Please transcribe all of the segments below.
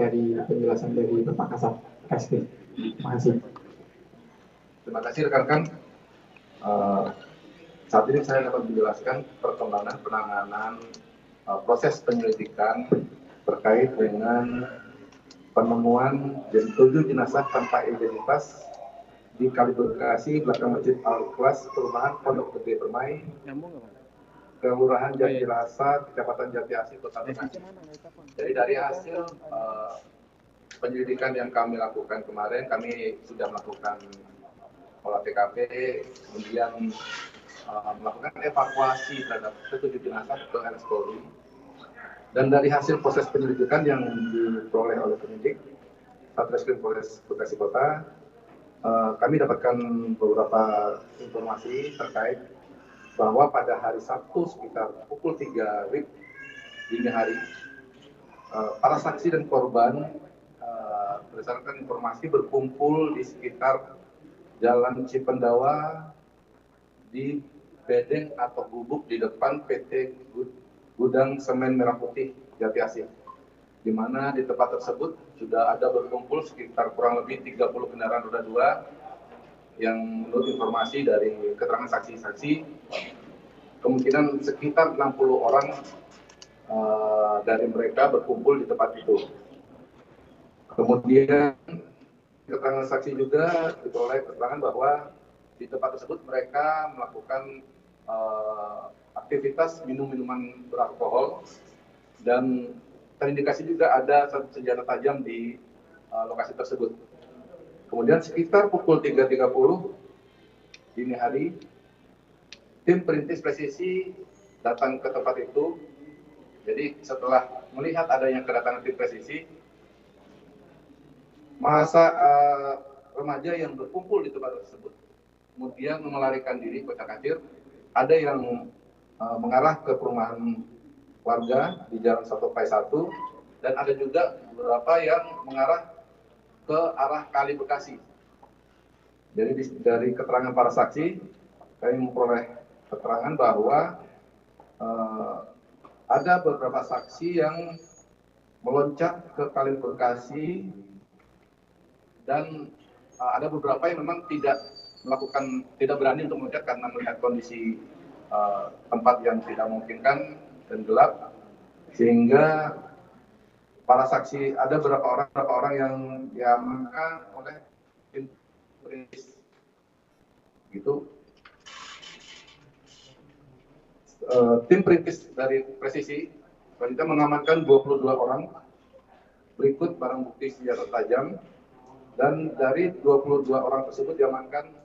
dari penjelasan dari Bapak Kasat SP. Terima kasih. Terima kasih rekan-rekan. Saat ini saya dapat menjelaskan perkembangan penanganan proses penyelidikan terkait dengan penemuan 7 jenazah tanpa identitas di Kali Bekasi belakang Masjid Al-Ikhlas, perumahan Pondok Gede Permai, Kelurahan Jatilasa, Kecamatan Jati Asih, Kota Bekasi. Jadi dari hasil penyelidikan yang kami lakukan kemarin, kami sudah melakukan olah TKP, kemudian melakukan evakuasi terhadap 7 jenazah ke RS Polri. Dan dari hasil proses penyelidikan yang diperoleh oleh penyidik Satreskrim Polres Bekasi Kota, kami dapatkan beberapa informasi terkait bahwa pada hari Sabtu sekitar pukul 3 WIB dini hari, para saksi dan korban berdasarkan informasi berkumpul di sekitar Jalan Cipendawa di bedeng atau gubuk di depan PT Gudang Semen Merah Putih Jati Asih, di mana di tempat tersebut sudah ada berkumpul sekitar kurang lebih 30 kendaraan roda 2 yang menurut informasi dari keterangan saksi-saksi kemungkinan sekitar 60 orang dari mereka berkumpul di tempat itu. Kemudian keterangan saksi juga diperoleh keterangan bahwa di tempat tersebut mereka melakukan aktivitas minum-minuman beralkohol dan terindikasi juga ada senjata tajam di lokasi tersebut. Kemudian sekitar pukul 3.30 dini hari, tim perintis presisi datang ke tempat itu. Jadi setelah melihat adanya kedatangan tim presisi, masa remaja yang berkumpul di tempat tersebut kemudian melarikan diri kocar-kacir. Ada yang mengarah ke perumahan warga di Jalan Soto Pai 1, dan ada juga beberapa yang mengarah ke arah Kali Bekasi. Jadi dari keterangan para saksi, kami memperoleh keterangan bahwa ada beberapa saksi yang meloncat ke Kali Bekasi, dan ada beberapa yang memang tidak berani untuk meloncat karena melihat kondisi tempat yang tidak memungkinkan dan gelap, sehingga para saksi ada beberapa orang yang diamankan oleh tim perintis. Gitu. Tim perintis dari presisi kita mengamankan 22 orang berikut barang bukti senjata tajam, dan dari 22 orang tersebut diamankan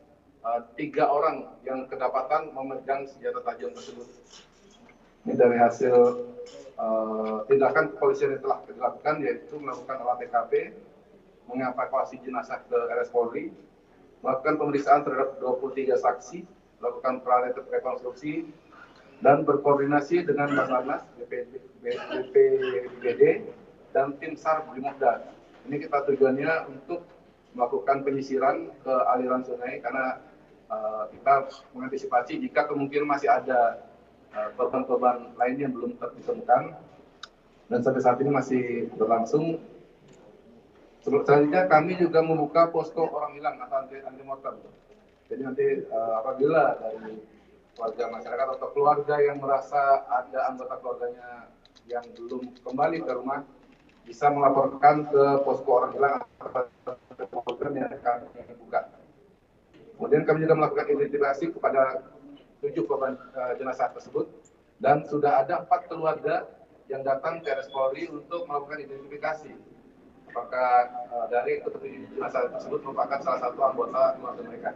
3 orang yang kedapatan memegang senjata tajam tersebut. Ini dari hasil tindakan kepolisian yang telah dilakukan, yaitu melakukan olah TKP, mengevakuasi jenazah ke RS Polri, melakukan pemeriksaan terhadap 23 saksi, melakukan prarekonstruksi rekonstruksi, dan berkoordinasi dengan Basarnas, BPBD, dan tim SAR Brimopda. Ini kita tujuannya untuk melakukan penyisiran ke aliran sungai, karena kita mengantisipasi jika kemungkinan masih ada korban-korban lain yang belum ditemukan, dan sampai saat ini masih berlangsung. Selanjutnya kami juga membuka posko orang hilang atau anti mortem. Jadi nanti apabila dari warga masyarakat atau keluarga yang merasa ada anggota keluarganya yang belum kembali ke rumah, bisa melaporkan ke posko orang hilang atau program yang akan dibuka. Kemudian kami juga melakukan identifikasi kepada 7 korban jenazah tersebut, dan sudah ada 4 keluarga yang datang ke RS Polri untuk melakukan identifikasi apakah dari ke-7 jenazah tersebut merupakan salah satu anggota keluarga mereka.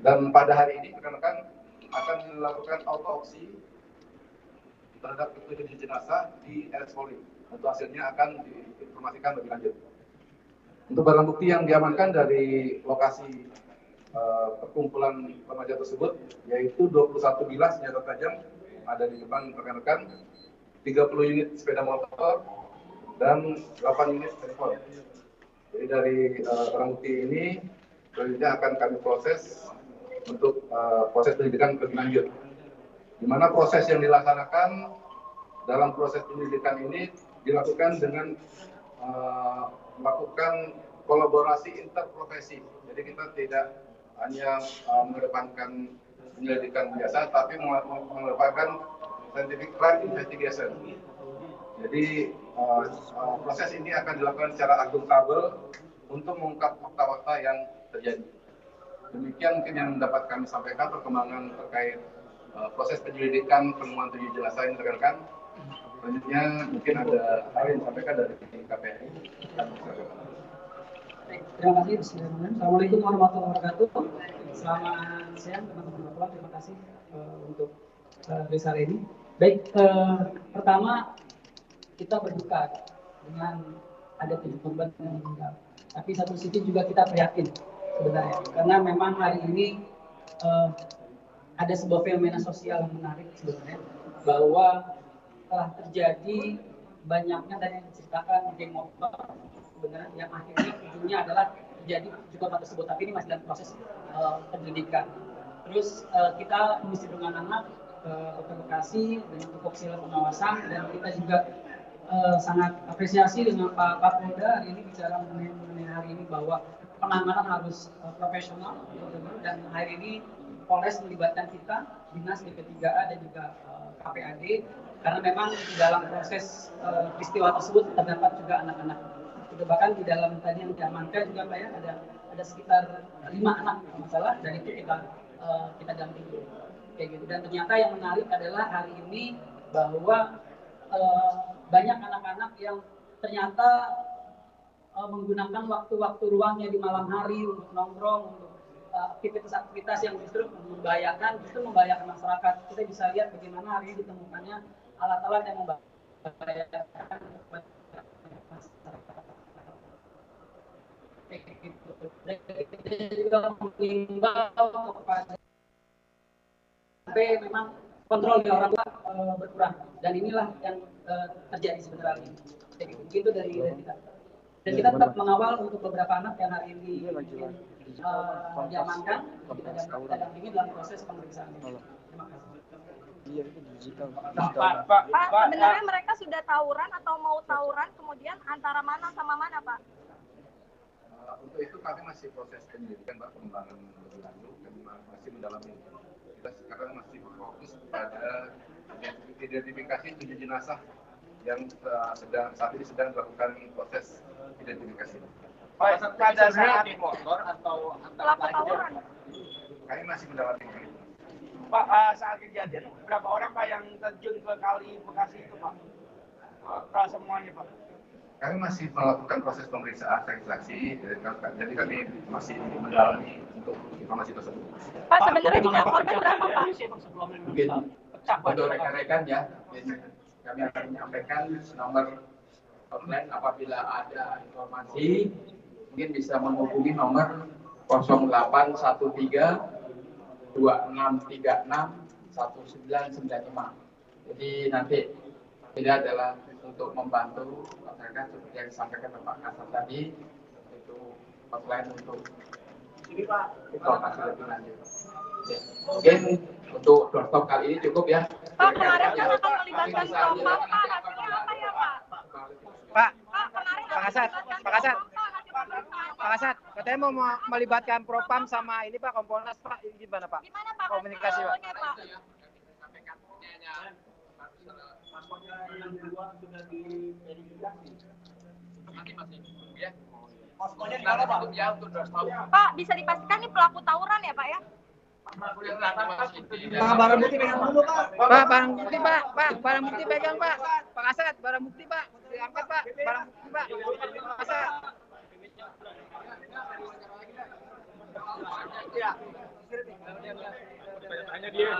Dan pada hari ini rekan-rekan akan dilakukan autopsi terhadap ke-7 jenazah di RS Polri. Untuk hasilnya akan diinformasikan lebih lanjut. Untuk barang bukti yang diamankan dari lokasi perkumpulan remaja tersebut, yaitu 21 bilah senjata tajam ada di depan rekan-rekan, 30 unit sepeda motor, dan 8 unit handphone. Jadi dari barang bukti ini selanjutnya akan kami proses untuk proses penyidikan lebih lanjut. Di mana proses yang dilaksanakan dalam proses penyidikan ini dilakukan dengan melakukan kolaborasi interprofesi. Jadi kita tidak hanya mengedepankan penyelidikan biasa, tapi mengedepankan scientific crime investigation. Jadi proses ini akan dilakukan secara akuntabel untuk mengungkap fakta-fakta yang terjadi. Demikian mungkin yang dapat kami sampaikan perkembangan terkait proses penyelidikan penemuan 7 jenazah ini, rekan-rekan. Selanjutnya mungkin ada hal yang disampaikan dari KPI. Terima kasih. Assalamualaikum warahmatullahi wabarakatuh. Selamat siang teman-teman. Terima kasih untuk rilis hari ini. Baik, pertama kita berduka dengan ada 7 korban yang meninggal. Tapi satu sisi juga kita prihatin sebenarnya, karena memang hari ini ada sebuah fenomena sosial yang menarik sebenarnya, bahwa telah terjadi banyaknya dan yang diceritakan geng motor sebenarnya yang akhirnya ujungnya adalah terjadi juga korban tersebut, tapi ini masih dalam proses penyelidikan. Terus kita mesti dengan anak Kota Bekasi dengan tupoksi pengawasan, dan kita juga sangat apresiasi dengan Pak Kapolda hari ini bicara mengenai hari ini bahwa penanganan harus profesional, dan hari ini Polres melibatkan kita, Dinas DP3A dan juga KPAD, karena memang di dalam proses peristiwa tersebut terdapat juga anak-anak. Bahkan di dalam tadi yang diamankan juga Pak ya, ada sekitar 5 anak masalah, dan itu kita dampingi kayak gitu. Dan ternyata yang menarik adalah hari ini bahwa banyak anak-anak yang ternyata menggunakan waktu-waktu ruangnya di malam hari untuk nongkrong, untuk aktivitas-aktivitas yang justru membahayakan masyarakat. Kita bisa lihat bagaimana hari ini ditemukannya alat-alat yang membahayakan masyarakat. Dan kita juga mengimbau kepada sampai memang kontrol di orang tua berkurang, dan inilah yang terjadi sebenarnya. Begitu dari kita. Dan kita tetap mengawal untuk beberapa anak yang hari ini diamankan, kita dampingi dalam proses pemeriksaan. Terima kasih. Pak, sebenarnya mereka sudah tawuran atau mau tawuran, kemudian antara mana sama mana, Pak? Untuk itu kami masih proses penyelidikan, Pak, pengembangan lebih lanjut dan masih mendalami. Kita sekarang masih berfokus pada identifikasi 7 jenazah yang saat ini sedang dilakukan proses identifikasi. Pak, pada saat motor atau pelaku tawuran? Kami masih mendalami. Pak, saat kejadian berapa orang Pak yang terjun ke Kali Bekasi itu Pak? Pak semuanya Pak? Kami masih melakukan proses pemeriksaan saksi, jadi kami masih mendalami untuk informasi tersebut. Pak, sebenarnya jumlah korban berapa Pak? Mungkin untuk rekan-rekan ya, kami akan menyampaikan nomor hotline apabila ada informasi, mungkin bisa menghubungi nomor 0813 2636 1995. Jadi nanti ini adalah untuk membantu masyarakat seperti yang disampaikan Pak Kasat tadi, itu hotline untuk informasi lebih lanjut. Ya. Mungkin untuk doorstop kali ini cukup ya. Pak, kemarin kan akan melibatkan propam, Pak, hasilnya apa ya Pak? Pak, kemarin Pak Kasat, katanya mau melibatkan propam sama ini Pak, Kompolnas Pak, ini gimana Pak? Gimana Pak? Komunikasi Pak. Pak, bisa dipastikan ini pelaku tawuran ya Pak ya? Barang bukti pegang dulu Pak. Pak, barang bukti Pak. Pak, barang bukti pegang Pak. Pak Kasat, barang bukti Pak. Diangkat Pak, barang bukti Pak. Pak Kasat. Ya. Tanya dia.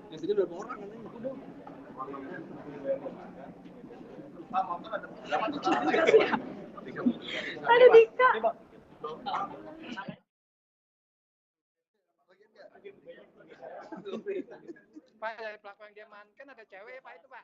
Biasanya berapa orang Ada Dika. Pak, dari pelaku yang diamankan ada cewek Pak itu Pak.